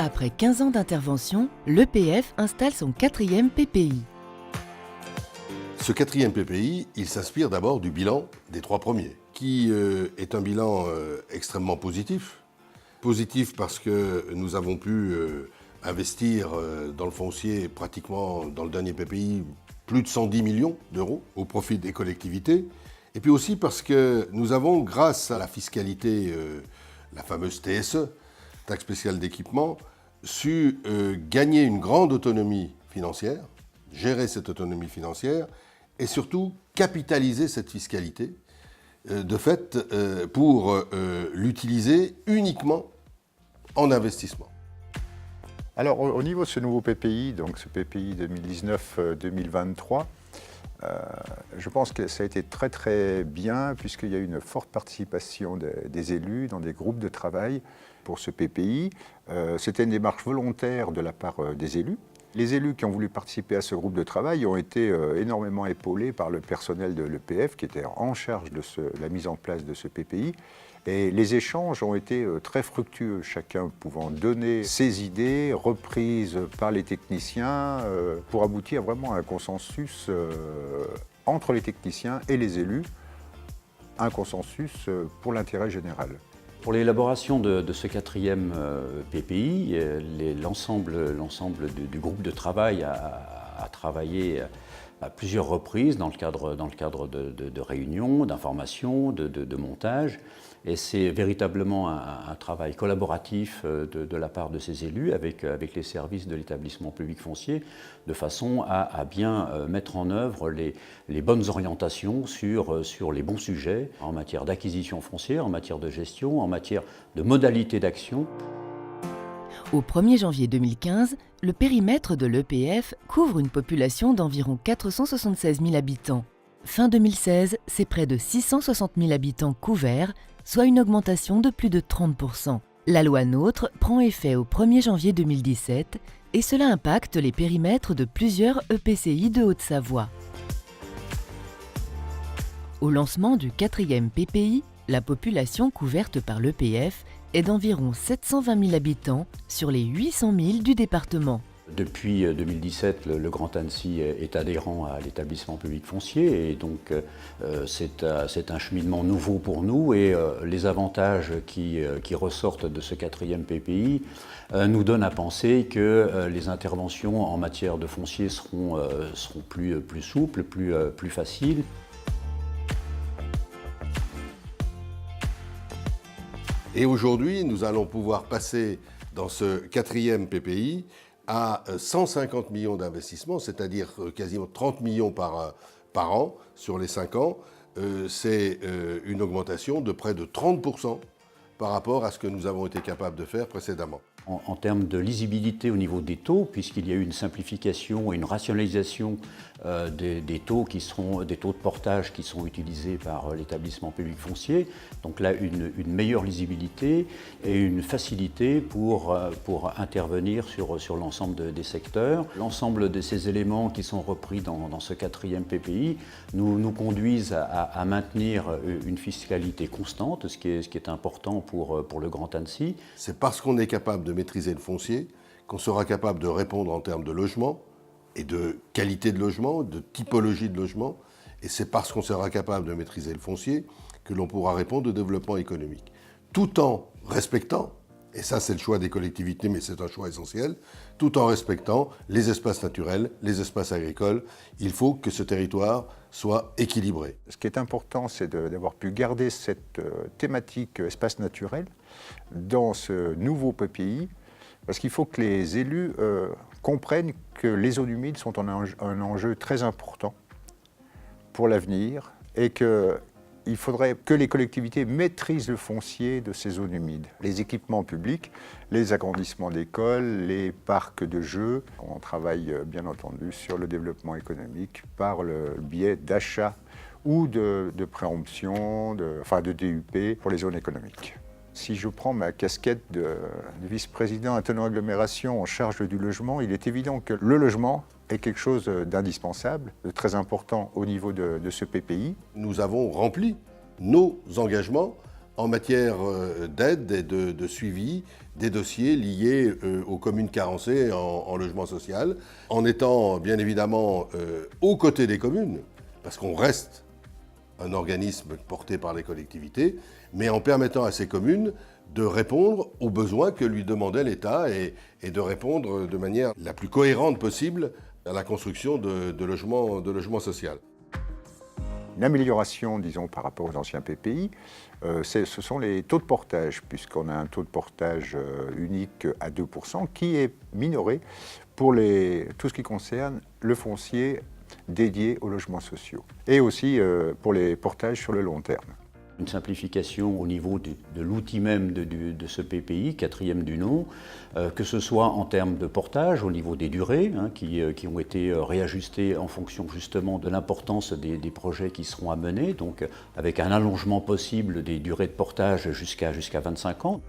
Après 15 ans d'intervention, l'EPF installe son 4e PPI. Ce 4e PPI, il s'inspire d'abord du bilan des 3 premiers, qui est un bilan extrêmement positif. Positif parce que nous avons pu investir dans le foncier pratiquement, dans le dernier PPI, plus de 110 millions d'euros au profit des collectivités. Et puis aussi parce que nous avons, grâce à la fiscalité, la fameuse TSE, taxe spéciale d'équipement, su gagner une grande autonomie financière, gérer cette autonomie financière et surtout capitaliser cette fiscalité, de fait, pour l'utiliser uniquement en investissement. Alors au niveau de ce nouveau PPI, donc ce PPI 2019-2023, je pense que ça a été très très bien puisqu'il y a eu une forte participation des élus dans des groupes de travail pour ce PPI. C'était une démarche volontaire de la part des élus. Les élus qui ont voulu participer à ce groupe de travail ont été énormément épaulés par le personnel de l'EPF qui était en charge de la mise en place de ce PPI. Et les échanges ont été très fructueux, chacun pouvant donner ses idées, reprises par les techniciens, pour aboutir vraiment à un consensus entre les techniciens et les élus, un consensus pour l'intérêt général. Pour l'élaboration de ce 4e PPI, l'ensemble du groupe de travail a travaillé à plusieurs reprises dans le cadre de réunions, d'informations, de montage. Et c'est véritablement un travail collaboratif de la part de ces élus avec les services de l'établissement public foncier, de façon à bien mettre en œuvre les bonnes orientations sur les bons sujets en matière d'acquisition foncière, en matière de gestion, en matière de modalités d'action. Au 1er janvier 2015, le périmètre de l'EPF couvre une population d'environ 476 000 habitants. Fin 2016, c'est près de 660 000 habitants couverts, soit une augmentation de plus de 30%. La loi NOTRe prend effet au 1er janvier 2017 et cela impacte les périmètres de plusieurs EPCI de Haute-Savoie. Au lancement du 4e PPI, la population couverte par l'EPF est d'environ 720 000 habitants sur les 800 000 du département. Depuis 2017, le Grand Annecy est adhérent à l'établissement public foncier et donc c'est un cheminement nouveau pour nous et les avantages qui ressortent de ce 4e PPI nous donnent à penser que les interventions en matière de foncier seront plus souples, plus faciles. Et aujourd'hui, nous allons pouvoir passer dans ce 4e PPI à 150 millions d'investissements, c'est-à-dire quasiment 30 millions par an sur les 5 ans. C'est une augmentation de près de 30% par rapport à ce que nous avons été capables de faire précédemment. En termes de lisibilité au niveau des taux, puisqu'il y a eu une simplification et une rationalisation des taux qui seront des taux de portage qui sont utilisés par l'établissement public foncier. Donc là, une meilleure lisibilité et une facilité pour intervenir sur l'ensemble des secteurs. L'ensemble de ces éléments qui sont repris dans ce 4e PPI nous conduisent à maintenir une fiscalité constante, ce qui est important pour le Grand Annecy. C'est parce qu'on est capable de maîtriser le foncier qu'on sera capable de répondre en termes de logement et de qualité de logement, de typologie de logement. Et c'est parce qu'on sera capable de maîtriser le foncier que l'on pourra répondre au développement économique. Tout en respectant, et ça c'est le choix des collectivités, mais c'est un choix essentiel, tout en respectant les espaces naturels, les espaces agricoles. Il faut que ce territoire soit équilibré. Ce qui est important, c'est d'avoir pu garder cette thématique espace naturel dans ce nouveau PPI, parce qu'il faut que les élus comprennent que les zones humides sont un enjeu très important pour l'avenir et qu'il faudrait que les collectivités maîtrisent le foncier de ces zones humides. Les équipements publics, les agrandissements d'écoles, les parcs de jeux. On travaille bien entendu sur le développement économique par le biais d'achats ou de préemption, de DUP pour les zones économiques. Si je prends ma casquette de vice-président intendant agglomération en charge du logement, il est évident que le logement est quelque chose d'indispensable, de très important au niveau de ce PPI. Nous avons rempli nos engagements en matière d'aide et de suivi des dossiers liés aux communes carencées en logement social, en étant bien évidemment aux côtés des communes, parce qu'on reste un organisme porté par les collectivités, mais en permettant à ces communes de répondre aux besoins que lui demandait l'État et de répondre de manière la plus cohérente possible à la construction de logements sociaux. Une amélioration, disons, par rapport aux anciens PPI, ce sont les taux de portage, puisqu'on a un taux de portage unique à 2% qui est minoré pour tout ce qui concerne le foncier dédié aux logements sociaux, et aussi pour les portages sur le long terme. Une simplification au niveau de l'outil même de ce PPI, quatrième du nom, que ce soit en termes de portage, au niveau des durées, qui ont été réajustées en fonction justement de l'importance des projets qui seront à mener, donc avec un allongement possible des durées de portage jusqu'à 25 ans.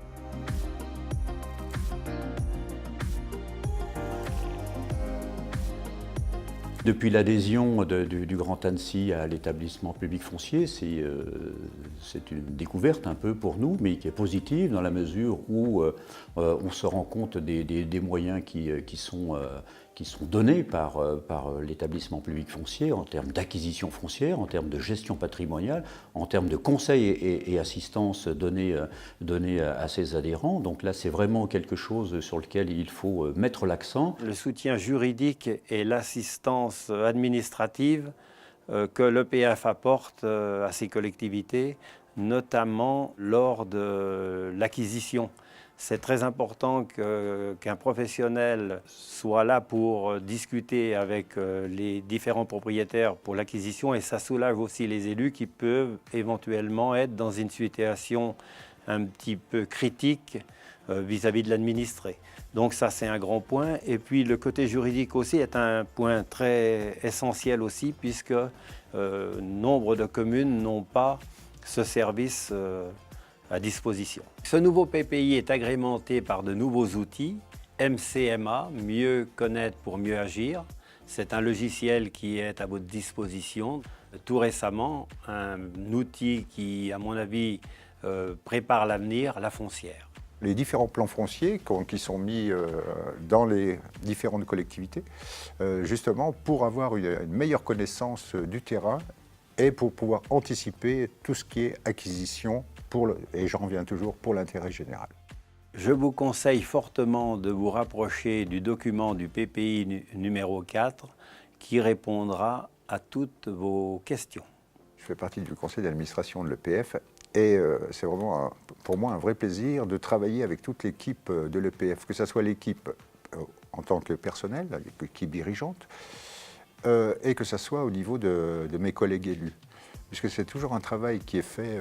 Depuis l'adhésion du Grand Annecy à l'établissement public foncier, c'est une découverte un peu pour nous, mais qui est positive dans la mesure où on se rend compte des moyens qui sont donnés par l'établissement public foncier en termes d'acquisition foncière, en termes de gestion patrimoniale, en termes de conseils et assistance donnés à ses adhérents. Donc là, c'est vraiment quelque chose sur lequel il faut mettre l'accent. Le soutien juridique et l'assistance administrative que l'EPF apporte à ces collectivités, notamment lors de l'acquisition. C'est très important qu'un professionnel soit là pour discuter avec les différents propriétaires pour l'acquisition, et ça soulage aussi les élus qui peuvent éventuellement être dans une situation un petit peu critique vis-à-vis de l'administré. Donc ça, c'est un grand point. Et puis le côté juridique aussi est un point très essentiel aussi, puisque nombre de communes n'ont pas ce service à disposition. Ce nouveau PPI est agrémenté par de nouveaux outils, MCMA, mieux connaître pour mieux agir. C'est un logiciel qui est à votre disposition. Tout récemment, un outil qui, à mon avis, prépare l'avenir, la foncière. Les différents plans fonciers qui sont mis dans les différentes collectivités, justement pour avoir une meilleure connaissance du terrain et pour pouvoir anticiper tout ce qui est acquisition, et j'en reviens toujours, pour l'intérêt général. Je vous conseille fortement de vous rapprocher du document du PPI numéro 4 qui répondra à toutes vos questions. Je fais partie du conseil d'administration de l'EPF et c'est vraiment pour moi un vrai plaisir de travailler avec toute l'équipe de l'EPF, que ce soit l'équipe en tant que personnel, l'équipe dirigeante, et que ce soit au niveau de mes collègues élus. Puisque c'est toujours un travail qui est fait,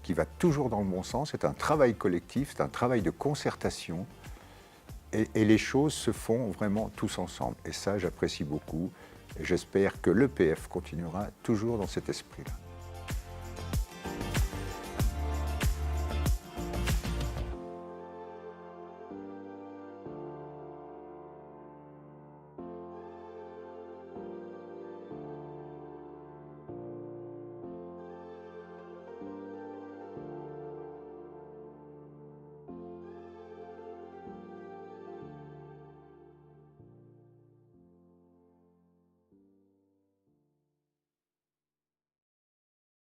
qui va toujours dans le bon sens, c'est un travail collectif, c'est un travail de concertation, et les choses se font vraiment tous ensemble. Et ça, j'apprécie beaucoup, et j'espère que l'EPF continuera toujours dans cet esprit-là.